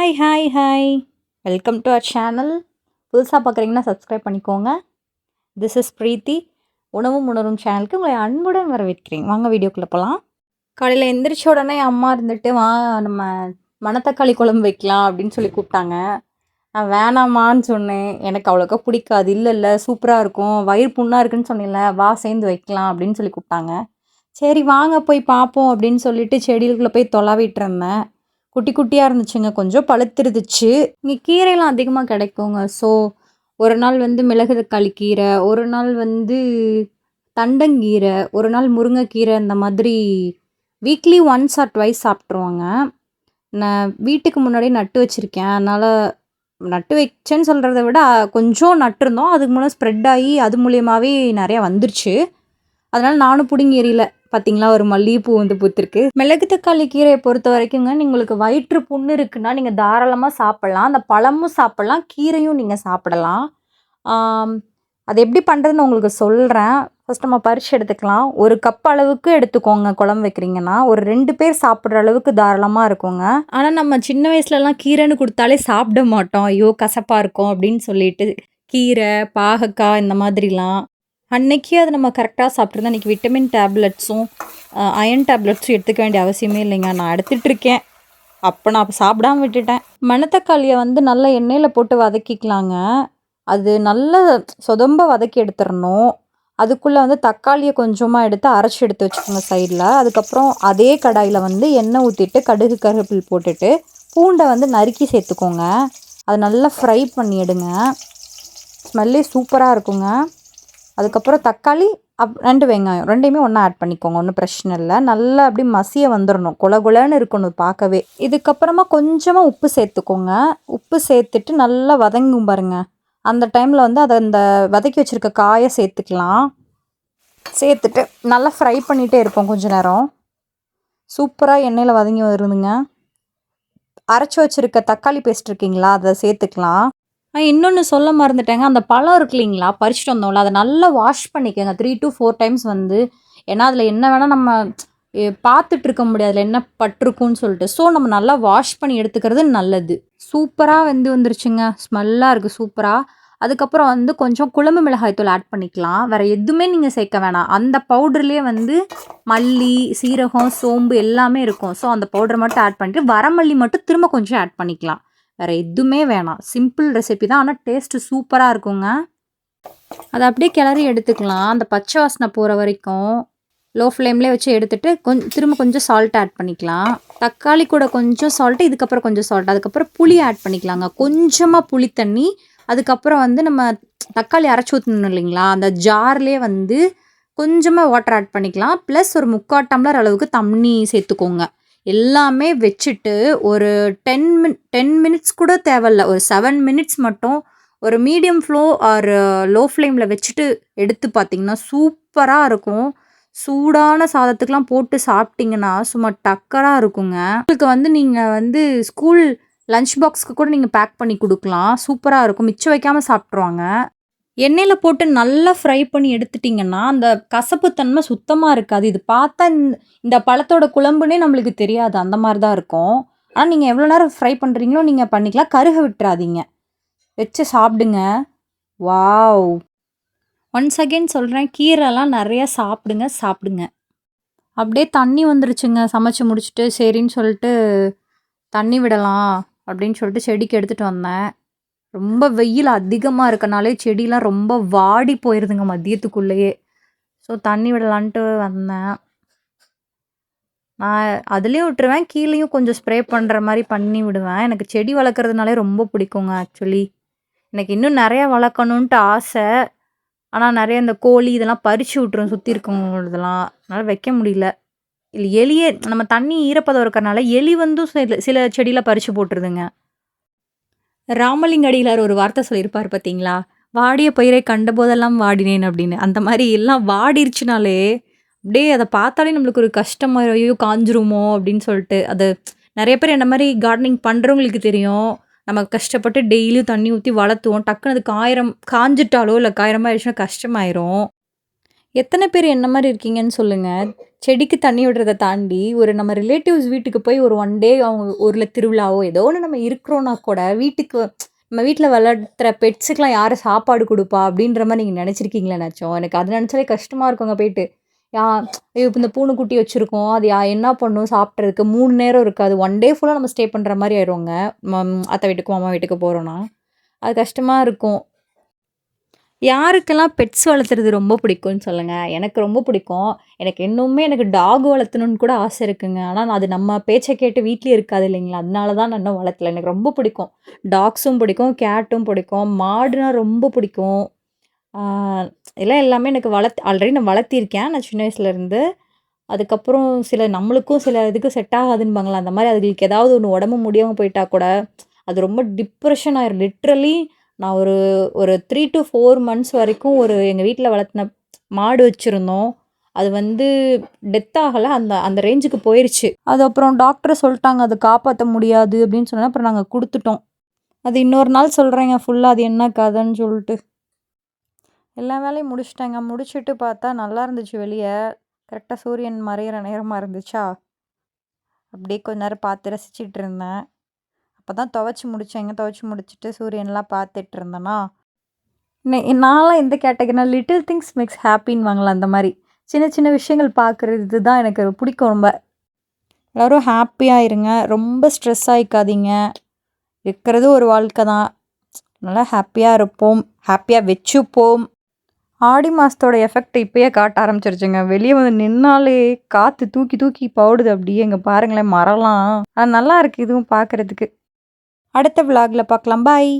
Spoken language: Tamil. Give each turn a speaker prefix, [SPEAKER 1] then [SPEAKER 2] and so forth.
[SPEAKER 1] Hi hi hi welcome to our channel. புதுசாக பார்க்குறீங்கன்னா சப்ஸ்கிரைப் பண்ணிக்கோங்க. This is Preethi. உணவும் உணரும் சேனலுக்கு உங்களை அன்புடன் வரவேற்கிறேன். வாங்க வீடியோக்குள்ளே போகலாம். காலையில் எந்திரிச்ச உடனே அம்மா இருந்துட்டு நம்ம மணத்தக்காளி குழம்பு வைக்கலாம் அப்படின்னு சொல்லி கூப்பிட்டாங்க. நான் வேணாமான்னு சொன்னேன். எனக்கு அவ்வளோக்கா பிடிக்காது. இல்லை சூப்பராக இருக்கும், வயிறு புண்ணாக இருக்குன்னு சொன்னேன்ல, வா சேர்ந்து வைக்கலாம் அப்படின்னு சொல்லி கூப்பிட்டாங்க. சரி வாங்க போய் பார்ப்போம் அப்படின்னு சொல்லிட்டு செடிகளுக்குள்ளே போய் தொலாவிட்டு இருந்தேன். குட்டி குட்டியாக இருந்துச்சுங்க, கொஞ்சம் பழுத்துருந்துச்சு. இங்கே கீரைலாம் அதிகமாக கிடைக்குங்க. ஸோ ஒரு நாள் மிளகு தக்காளி கீரை, ஒரு நாள் தண்டங்கீரை, ஒரு நாள் முருங்கைக்கீரை, இந்த மாதிரி வீக்லி ஒன்ஸ் ஆர் ட்வைஸ் சாப்பிட்ருவாங்க. நான் வீட்டுக்கு முன்னாடி நட்டு வச்சுருக்கேன். அதனால் நட்டு வச்சேன்னு சொல்கிறத விட கொஞ்சம் நட்டுருந்தோம். அதுக்கு முன்னாடி ஸ்ப்ரெட் ஆகி அது மூலியமாகவே நிறையா வந்துருச்சு. அதனால் நானும் பிடுங்கி எறியல. பார்த்தீங்களா, ஒரு மல்லிகைப்பூ பூத்திருக்கு. மிளகு தக்காளி கீரையை பொறுத்த வரைக்குங்க, உங்களுக்கு வயிற்று புண்ணு இருக்குன்னா நீங்கள் தாராளமாக சாப்பிட்லாம். அந்த பழமும் சாப்பிட்லாம், கீரையும் நீங்கள் சாப்பிடலாம். அது எப்படி பண்ணுறதுன்னு உங்களுக்கு சொல்கிறேன். ஃபஸ்ட் நம்ம பறித்து எடுத்துக்கலாம். ஒரு கப் அளவுக்கு எடுத்துக்கோங்க. குழம்பு வைக்கிறீங்கன்னா ஒரு 2 பேர் சாப்பிட்ற அளவுக்கு தாராளமாக இருக்குங்க. ஆனால் நம்ம சின்ன வயசுலலாம் கீரைன்னு கொடுத்தாலே சாப்பிட மாட்டோம். ஐயோ கசப்பாக இருக்கும் அப்படின்னு சொல்லிட்டு கீரை, பாகக்காய் இந்த மாதிரிலாம் அன்னைக்கு அது நம்ம கரெக்டாக சாப்பிட்ருந்தோம். இன்றைக்கி விட்டமின் டேப்லெட்ஸும் அயன் டேப்லெட்ஸும் எடுத்துக்க வேண்டிய அவசியமே இல்லைங்க. நான் எடுத்துகிட்ருக்கேன். அப்போ நான் சாப்பிடாம விட்டுட்டேன். மணத்தக்காளியை நல்லா எண்ணெயில் போட்டு வதக்கிக்கலாங்க. அது நல்லா சொதம்ப வதக்கி எடுத்துடணும். அதுக்குள்ளே தக்காளியை கொஞ்சமாக எடுத்து அரைச்சி எடுத்து வச்சுக்கோங்க சைடில். அதுக்கப்புறம் அதே கடாயில் எண்ணெய் ஊற்றிட்டு கடுகு கருவேப்பிலை போட்டுட்டு பூண்டை நறுக்கி சேர்த்துக்கோங்க. அது நல்லா ஃப்ரை பண்ணி எடுங்க. ஸ்மெல்லே சூப்பராக இருக்குங்க. அதுக்கப்புறம் தக்காளி 2 வெங்காயம் ரெண்டையுமே ஒன்றா ஆட் பண்ணிக்கோங்க. ஒன்றும் பிரச்சனை இல்லை. நல்லா அப்படி மசிய வந்துடணும், குலகுலன்னு இருக்கணும் பார்க்கவே. இதுக்கப்புறமா கொஞ்சமாக உப்பு சேர்த்துக்கோங்க. உப்பு சேர்த்துட்டு நல்லா வதங்கும் பாருங்க. அந்த டைமில் அதை அந்த வதக்கி வச்சுருக்க காயை சேர்த்துக்கலாம். சேர்த்துட்டு நல்லா ஃப்ரை பண்ணிகிட்டே இருப்போம் கொஞ்ச நேரம். சூப்பராக எண்ணெயில் வதங்கி வருதுங்க. அரைச்சி வச்சுருக்க தக்காளி பேஸ்ட் இருக்கீங்களா, அதை சேர்த்துக்கலாம். இன்னொன்று சொல்ல மறந்துட்டேங்க. அந்த பழம் இருக்கு இல்லைங்களா, பறிச்சுட்டு வந்தோம்ல, அதை நல்லா வாஷ் பண்ணிக்கோங்க 3 to 4 டைம்ஸ். ஏன்னா அதில் என்ன வேணால் நம்ம பார்த்துட்டு இருக்க முடியாது, அதில் என்ன பட்டிருக்குன்னு சொல்லிட்டு. ஸோ நம்ம நல்லா வாஷ் பண்ணி எடுத்துக்கிறது நல்லது. சூப்பராக வந்துருச்சுங்க. ஸ்மெல்லாக இருக்குது சூப்பராக. அதுக்கப்புறம் கொஞ்சம் குழம்பு மிளகாய் தூள் ஆட் பண்ணிக்கலாம். வேறு எதுவுமே நீங்கள் சேர்க்க வேணாம். அந்த பவுடர்லேயே மல்லி, சீரகம், சோம்பு எல்லாமே இருக்கும். ஸோ அந்த பவுடர் மட்டும் ஆட் பண்ணிட்டு வரமல்லி மட்டும் திரும்ப கொஞ்சம் ஆட் பண்ணிக்கலாம். வேறு எதுவுமே வேணாம். சிம்பிள் ரெசிபி தான், ஆனால் டேஸ்ட்டு சூப்பராக இருக்குங்க. அதை அப்படியே கிளறி எடுத்துக்கலாம். அந்த பச்சை வாசனை போகிற வரைக்கும் லோ ஃப்ளேம்லேயே வச்சு எடுத்துகிட்டு திரும்ப கொஞ்சம் சால்ட் ஆட் பண்ணிக்கலாம். தக்காளி கூட கொஞ்சம் சால்ட்டு, இதுக்கப்புறம் கொஞ்சம் சால்ட், அதுக்கப்புறம் புளி ஆட் பண்ணிக்கலாங்க. கொஞ்சமாக புளி தண்ணி. அதுக்கப்புறம் நம்ம தக்காளி அரைச்சி ஊற்றணும் இல்லைங்களா, அந்த ஜார்லேயே கொஞ்சமாக வாட்டர் ஆட் பண்ணிக்கலாம். ப்ளஸ் ஒரு 3/4 டம்ளர் அளவுக்கு தண்ணி சேர்த்துக்கோங்க. எல்லாமே வச்சுட்டு ஒரு 10 மினிட்ஸ் கூட தேவையில்ல, ஒரு 7 மினிட்ஸ் மட்டும் ஒரு மீடியம் ஃப்ளோ ஆர் லோ ஃப்ளேமில் வச்சுட்டு எடுத்து பார்த்தீங்கன்னா சூப்பராக இருக்கும். சூடான சாதத்துக்கெலாம் போட்டு சாப்பிட்டிங்கன்னா சும்மா டக்கராக இருக்குங்க. உங்களுக்கு நீங்கள் ஸ்கூல் லஞ்ச் பாக்ஸ்க்கு கூட நீங்கள் பேக் பண்ணி கொடுக்கலாம். சூப்பராக இருக்கும். மிச்சம் வைக்காமல் சாப்பிட்ருவாங்க. எண்ணெயில் போட்டு நல்லா ஃப்ரை பண்ணி எடுத்துட்டிங்கன்னா அந்த கசப்புத்தன்மை சுத்தமாக இருக்காது. இது பார்த்தா இந்த பழத்தோட குழம்புனே நம்மளுக்கு தெரியாது, அந்த மாதிரி தான் இருக்கும். ஆனால் நீங்கள் எவ்வளோ நேரம் ஃப்ரை பண்ணுறீங்களோ நீங்கள் பண்ணிக்கலாம். கருக விட்டுறாதீங்க, வச்சு சாப்பிடுங்க. வாவ்! ஒன்ஸ் அகெயின் சொல்கிறேன், கீரைலாம் நிறையா சாப்பிடுங்க. அப்படியே தண்ணி வந்துருச்சுங்க சமைச்சு முடிச்சுட்டு. சரின்னு சொல்லிட்டு தண்ணி விடலாம் அப்படின்னு சொல்லிட்டு செடிக்கு எடுத்துகிட்டு வந்தேன். ரொம்ப வெயில் அதிகமாக இருக்கனாலே செடிலாம் ரொம்ப வாடி போயிடுதுங்க மதியத்துக்குள்ளேயே. ஸோ தண்ணி விடலான்ட்டு வந்தேன். நான் அதுலேயும் விட்டுருவேன், கீழேயும் கொஞ்சம் ஸ்ப்ரே பண்ணுற மாதிரி பண்ணி விடுவேன். எனக்கு செடி வளர்க்குறதுனாலே ரொம்ப பிடிக்குங்க ஆக்சுவலி. எனக்கு இன்னும் நிறையா வளர்க்கணுன்ட்டு ஆசை. ஆனால் நிறைய இந்த கோழி இதெல்லாம் பறித்து விட்டுரும் சுற்றி இருக்கவங்களதெல்லாம். அதனால் வைக்க முடியல. இல்லை எலியே, நம்ம தண்ணி ஈரப்பதம் இருக்கிறனால எலி சில செடியில் பறித்து போட்டுருதுங்க. ராமலிங்க அடிகளார் ஒரு வார்த்தை சொல்லியிருப்பார் பார்த்தீங்களா, வாடிய பயிரை கண்டபோதெல்லாம் வாடினேன் அப்படின்னு. அந்த மாதிரி எல்லாம் வாடிருச்சுனாலே அப்படியே அதை பார்த்தாலே நம்மளுக்கு ஒரு கஷ்டமாக, ஐயோ காஞ்சிருமோ அப்படின்னு சொல்லிட்டு. அது நிறைய பேர் என்ன மாதிரி கார்டனிங் பண்ணுறவங்களுக்கு தெரியும். நம்ம கஷ்டப்பட்டு டெய்லியும் தண்ணி ஊற்றி வளர்த்துவோம். டக்குன்னு அது காஞ்சிட்டாலோ இல்லை காயிரமாயிடுச்சுன்னா கஷ்டமாயிரும். எத்தனை பேர் என்ன மாரி இருக்கீங்கன்னு சொல்லுங்க. செடிக்கு தண்ணி விடுறத தாண்டி, ஒரு நம்ம ரிலேட்டிவ்ஸ் வீட்டுக்கு போய் ஒரு 1 டே அவங்க ஊர்ல திருவிழாவோ, ஏதோ ஒண்ணு நம்ம இருக்கிறோம்னா கூட, வீட்டுக்கு நம்ம வீட்ல வளர்த்துற பெட்ஸுக்குலாம் யாரு சாப்பாடு குடுப்பா? அப்படின்ற மாரி நீங்க நெனச்சிருக்கீங்களானாச்சும்? எனக்கு அது நெனச்சாலே கஷ்டமா இருக்குங்க போயிட்டு. யா ஐயோ! இப்ப இந்த பூனைக்குட்டி வச்சிருக்கோம். அது என்ன பண்ணும் சாப்பிட்றதுக்கு? 3 நேரம் இருக்காது. 1 டே ஃபுல்லா நம்ம ஸ்டே பண்ற மாரி ஆயிருங்க. அத்தை வீட்டுக்கு, மாமா வீட்டுக்கு போறோம்னா. அது கஷ்டமா இருக்கும். யாருக்கெல்லாம் பெட்ஸ் வளர்த்துறது ரொம்ப பிடிக்கும்னு சொல்லுங்க. எனக்கு ரொம்ப பிடிக்கும். எனக்கு இன்னுமே டாக் வளர்த்தணும்னு கூட ஆசை இருக்குங்க. ஆனா, அது நம்ம பேச்ச கேட்டு வீட்லயே இருக்காது இல்லைங்களா? அதனால தான் நான் இன்னும் வளர்த்தல. எனக்கு ரொம்ப பிடிக்கும். டாக்ஸும் பிடிக்கும், கேட்டும் பிடிக்கும். மாடுனா ரொம்ப பிடிக்கும். ஆ எல்லாமே எனக்கு ஆல்ரெடி நான் வளர்த்திருக்கேன். நான் சின்ன வயசுலேருந்து. அதுக்கப்புறம் நம்மளுக்கும் சில இதுக்கு செட் ஆகாதுன்பாங்கல்ல, அந்த மாரி அதுகளுக்கு ஏதாவது ஒண்ணு உடம்பு முடியாம போயிட்டா கூட, அது ரொம்ப டிப்ரஷன் ஆயிரும். லிட்ரலி நான் ஒரு ஒரு 3 டூ 4 மந்த்ஸ் வரைக்கும் எங்க வீட்ல வளர்த்துன மாடு வச்சிருந்தோம். அது வந்து டெத் ஆகல. அந்த அந்த ரேஞ்சுக்கு போயிருச்சு. அது அப்புறம் டாக்டர் சொல்ட்டாங்க, "அத காப்பாத்த முடியாது" அப்படின்னு சொன்னோனே, அப்புறம் நாங்க குடுத்துட்டோம். அது இன்னொரு நாள் சொல்றேங்க ஃபுல்லா அது என்ன கதைன்னு சொல்லிட்டு. எல்லா வேலையும் முடிச்சுட்டேங்க. முடிச்சுட்டு பார்த்தா நல்லா இருந்துச்சு வெளிய. கரெக்ட்டா சூரியன் மறையிற நேரமா இருந்துச்சா, அப்படியே கொஞ்ச நேரம் பார்த்து ரசிச்சுட்டு இருந்தேன். அப்பதான் துவைச்சு முடிச்சேங்க. துவைச்சு முடிச்சுட்டு சூரியன்லாம் பார்த்துட்டு இருந்தேனா, நான்லாம் எந்த கேட்டகரினா லிட்டில் திங்ஸ் மேக்ஸ் ஹேப்பின்னுவாங்கல்ல அந்த மாரி. சின்ன சின்ன விஷயங்கள் பார்க்குறது தான் எனக்கு பிடிக்கும் ரொம்ப. எல்லாரும் ஹேப்பியா இருங்க. ரொம்ப ஸ்ட்ரெஸ் ஆயிக்காதீங்க. இருக்கிறது ஒரு வாழ்க்கை தான். நல்லா ஹேப்பியா இருப்போம். ஹேப்பியா வச்சுப்போம். ஆடி மாசத்தோட எஃபெக்ட் இப்பயே காட்ட ஆரம்பிச்சிருச்சுங்க. வெளிய வந்து நின்னாலே காத்து தூக்கி தூக்கி போடுது அப்படியே. இங்க பாருங்களேன் மரம்லாம். ஆனா நல்லா இருக்கு இதுவும் பார்க்கறதுக்கு. அடுத்த விளாக்ல பார்க்கலாம். பாய்.